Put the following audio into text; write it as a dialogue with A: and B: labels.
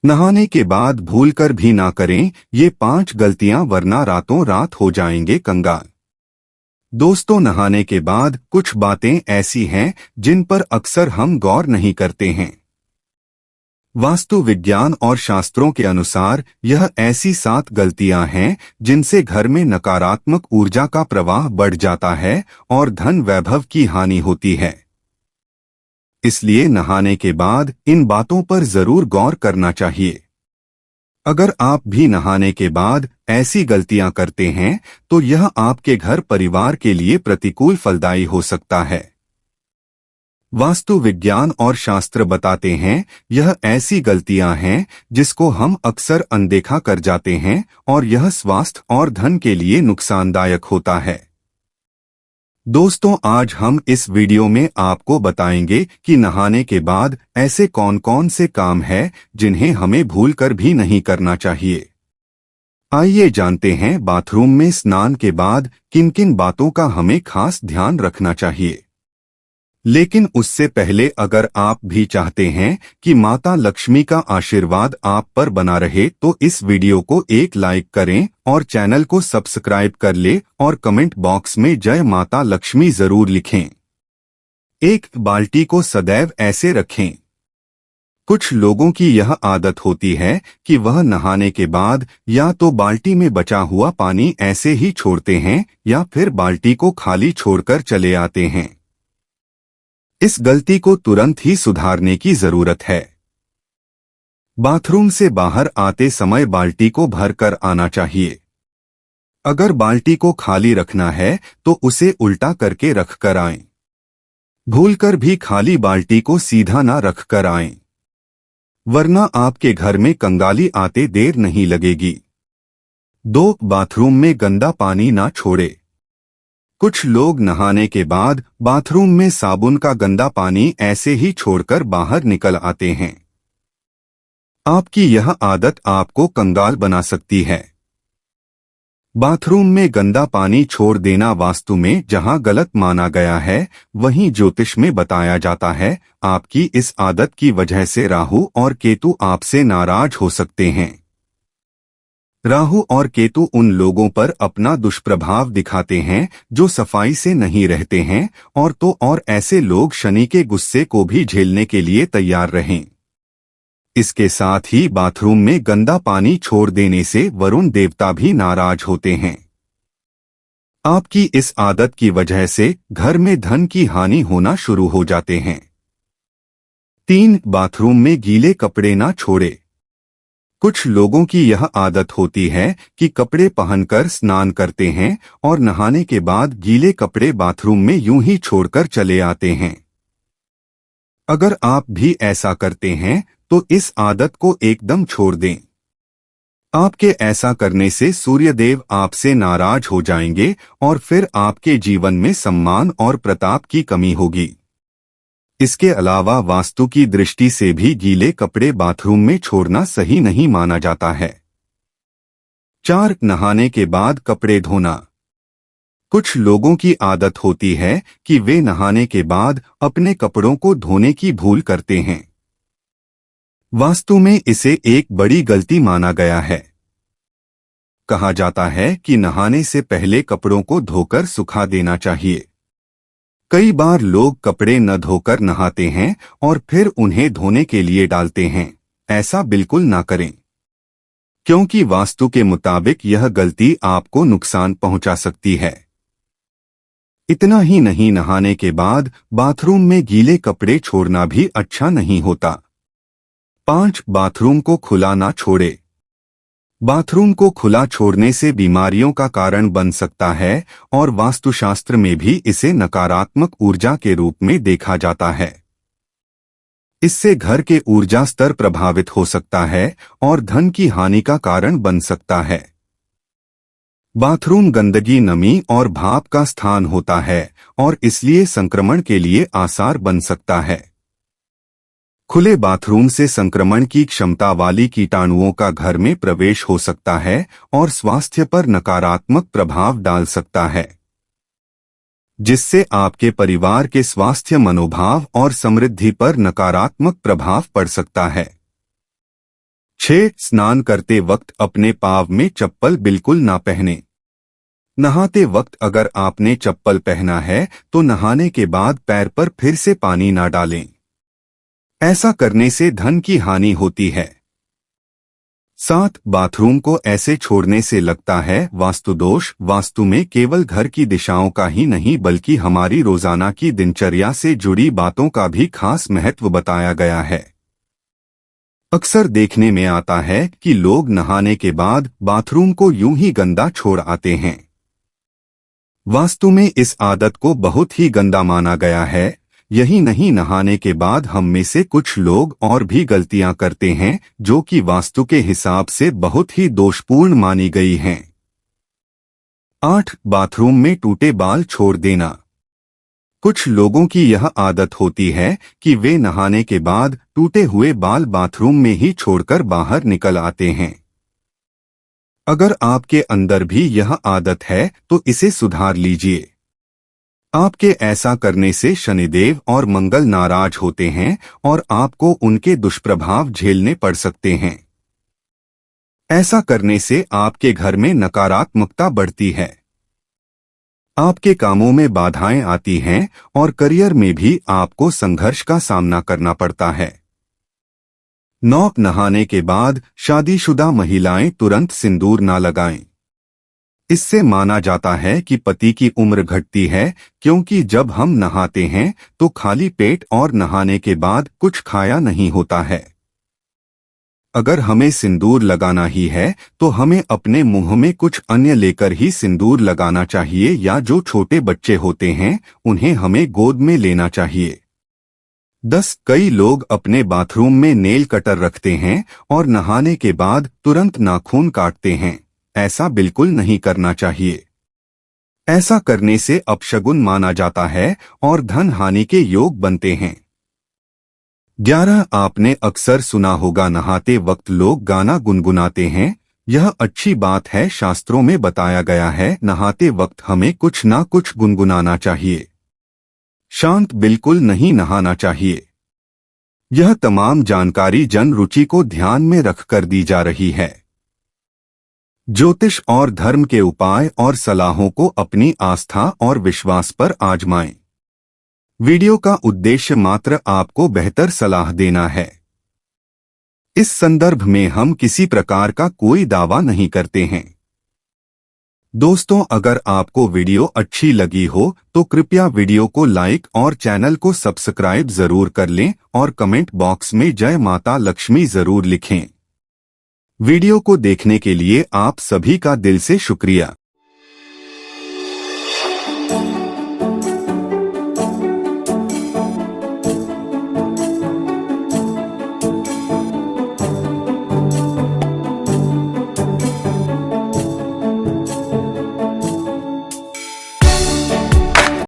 A: नहाने के बाद भूलकर भी ना करें ये 5 गलतियां, वरना रातों रात हो जाएंगे कंगाल। दोस्तों, नहाने के बाद कुछ बातें ऐसी हैं जिन पर अक्सर हम गौर नहीं करते हैं। वास्तु विज्ञान और शास्त्रों के अनुसार यह ऐसी 7 गलतियां हैं जिनसे घर में नकारात्मक ऊर्जा का प्रवाह बढ़ जाता है और धन वैभव की हानि होती है। इसलिए नहाने के बाद इन बातों पर जरूर गौर करना चाहिए। अगर आप भी नहाने के बाद ऐसी गलतियां करते हैं तो यह आपके घर परिवार के लिए प्रतिकूल फलदायी हो सकता है। वास्तु विज्ञान और शास्त्र बताते हैं यह ऐसी गलतियां हैं जिसको हम अक्सर अनदेखा कर जाते हैं और यह स्वास्थ्य और धन के लिए नुकसानदायक होता है। दोस्तों, आज हम इस वीडियो में आपको बताएंगे कि नहाने के बाद ऐसे कौन कौन से काम हैं जिन्हें हमें भूलकर भी नहीं करना चाहिए। आइए जानते हैं बाथरूम में स्नान के बाद किन किन बातों का हमें खास ध्यान रखना चाहिए। लेकिन उससे पहले अगर आप भी चाहते हैं कि माता लक्ष्मी का आशीर्वाद आप पर बना रहे तो इस वीडियो को एक लाइक करें और चैनल को सब्सक्राइब कर ले और कमेंट बॉक्स में जय माता लक्ष्मी जरूर लिखें। एक बाल्टी को सदैव ऐसे रखें। कुछ लोगों की यह आदत होती है कि वह नहाने के बाद या तो बाल्टी में बचा हुआ पानी ऐसे ही छोड़ते हैं या फिर बाल्टी को खाली छोड़कर चले आते हैं। इस गलती को तुरंत ही सुधारने की जरूरत है। बाथरूम से बाहर आते समय बाल्टी को भरकर आना चाहिए। अगर बाल्टी को खाली रखना है तो उसे उल्टा करके रख कर आएं। भूलकर भी खाली बाल्टी को सीधा ना रख कर आएं, वरना आपके घर में कंगाली आते देर नहीं लगेगी। 2. बाथरूम में गंदा पानी ना छोड़े। कुछ लोग नहाने के बाद बाथरूम में साबुन का गंदा पानी ऐसे ही छोड़कर बाहर निकल आते हैं। आपकी यह आदत आपको कंगाल बना सकती है। बाथरूम में गंदा पानी छोड़ देना वास्तु में जहां गलत माना गया है, वहीं ज्योतिष में बताया जाता है आपकी इस आदत की वजह से राहु और केतु आपसे नाराज हो सकते हैं। राहु और केतु उन लोगों पर अपना दुष्प्रभाव दिखाते हैं जो सफाई से नहीं रहते हैं, और ऐसे लोग शनि के गुस्से को भी झेलने के लिए तैयार रहें। इसके साथ ही बाथरूम में गंदा पानी छोड़ देने से वरुण देवता भी नाराज होते हैं। आपकी इस आदत की वजह से घर में धन की हानि होना शुरू हो जाते हैं। 3. बाथरूम में गीले कपड़े ना छोड़े। कुछ लोगों की यह आदत होती है कि कपड़े पहनकर स्नान करते हैं और नहाने के बाद गीले कपड़े बाथरूम में यूं ही छोड़कर चले आते हैं। अगर आप भी ऐसा करते हैं तो इस आदत को एकदम छोड़ दें। आपके ऐसा करने से सूर्यदेव आपसे नाराज हो जाएंगे और फिर आपके जीवन में सम्मान और प्रताप की कमी होगी। इसके अलावा वास्तु की दृष्टि से भी गीले कपड़े बाथरूम में छोड़ना सही नहीं माना जाता है। 4. नहाने के बाद कपड़े धोना। कुछ लोगों की आदत होती है कि वे नहाने के बाद अपने कपड़ों को धोने की भूल करते हैं। वास्तु में इसे एक बड़ी गलती माना गया है। कहा जाता है कि नहाने से पहले कपड़ों को धोकर सुखा देना चाहिए। कई बार लोग कपड़े न धोकर नहाते हैं और फिर उन्हें धोने के लिए डालते हैं। ऐसा बिल्कुल ना करें, क्योंकि वास्तु के मुताबिक यह गलती आपको नुकसान पहुंचा सकती है। इतना ही नहीं, नहाने के बाद बाथरूम में गीले कपड़े छोड़ना भी अच्छा नहीं होता। 5. बाथरूम को खुला ना छोड़े। बाथरूम को खुला छोड़ने से बीमारियों का कारण बन सकता है और वास्तुशास्त्र में भी इसे नकारात्मक ऊर्जा के रूप में देखा जाता है। इससे घर के ऊर्जा स्तर प्रभावित हो सकता है और धन की हानि का कारण बन सकता है। बाथरूम गंदगी, नमी और भाप का स्थान होता है और इसलिए संक्रमण के लिए आसार बन सकता है। खुले बाथरूम से संक्रमण की क्षमता वाली कीटाणुओं का घर में प्रवेश हो सकता है और स्वास्थ्य पर नकारात्मक प्रभाव डाल सकता है, जिससे आपके परिवार के स्वास्थ्य, मनोभाव और समृद्धि पर नकारात्मक प्रभाव पड़ सकता है। 6. स्नान करते वक्त अपने पाँव में चप्पल बिल्कुल ना पहने। नहाते वक्त अगर आपने चप्पल पहना है तो नहाने के बाद पैर पर फिर से पानी ना डालें। ऐसा करने से धन की हानि होती है। 7. बाथरूम को ऐसे छोड़ने से लगता है वास्तु दोष। वास्तु में केवल घर की दिशाओं का ही नहीं बल्कि हमारी रोजाना की दिनचर्या से जुड़ी बातों का भी खास महत्व बताया गया है। अक्सर देखने में आता है कि लोग नहाने के बाद बाथरूम को यूं ही गंदा छोड़ आते हैं। वास्तु में इस आदत को बहुत ही गंदा माना गया है। यही नहीं, नहाने के बाद हम में से कुछ लोग और भी गलतियां करते हैं जो कि वास्तु के हिसाब से बहुत ही दोषपूर्ण मानी गई हैं। 8. बाथरूम में टूटे बाल छोड़ देना। कुछ लोगों की यह आदत होती है कि वे नहाने के बाद टूटे हुए बाल बाथरूम में ही छोड़कर बाहर निकल आते हैं। अगर आपके अंदर भी यह आदत है तो इसे सुधार लीजिए। आपके ऐसा करने से शनिदेव और मंगल नाराज होते हैं और आपको उनके दुष्प्रभाव झेलने पड़ सकते हैं। ऐसा करने से आपके घर में नकारात्मकता बढ़ती है, आपके कामों में बाधाएं आती हैं और करियर में भी आपको संघर्ष का सामना करना पड़ता है। 9. नहाने के बाद शादीशुदा महिलाएं तुरंत सिंदूर ना लगाएं। इससे माना जाता है कि पति की उम्र घटती है, क्योंकि जब हम नहाते हैं तो खाली पेट और नहाने के बाद कुछ खाया नहीं होता है। अगर हमें सिंदूर लगाना ही है तो हमें अपने मुंह में कुछ अन्य लेकर ही सिंदूर लगाना चाहिए, या जो छोटे बच्चे होते हैं उन्हें हमें गोद में लेना चाहिए। 10. कई लोग अपने बाथरूम में नेल कटर रखते हैं और नहाने के बाद तुरंत नाखून काटते हैं। ऐसा बिल्कुल नहीं करना चाहिए। ऐसा करने से अपशगुन माना जाता है और धन हानि के योग बनते हैं। 11. आपने अक्सर सुना होगा नहाते वक्त लोग गाना गुनगुनाते हैं। यह अच्छी बात है। शास्त्रों में बताया गया है नहाते वक्त हमें कुछ ना कुछ गुनगुनाना चाहिए। शांत बिल्कुल नहीं नहाना चाहिए। यह तमाम जानकारी जन रुचि को ध्यान में रखकर दी जा रही है। ज्योतिष और धर्म के उपाय और सलाहों को अपनी आस्था और विश्वास पर आजमाएं। वीडियो का उद्देश्य मात्र आपको बेहतर सलाह देना है। इस संदर्भ में हम किसी प्रकार का कोई दावा नहीं करते हैं। दोस्तों, अगर आपको वीडियो अच्छी लगी हो तो कृपया वीडियो को लाइक और चैनल को सब्सक्राइब जरूर कर लें और कमेंट बॉक्स में जय माता लक्ष्मी जरूर लिखें। वीडियो को देखने के लिए आप सभी का दिल से शुक्रिया।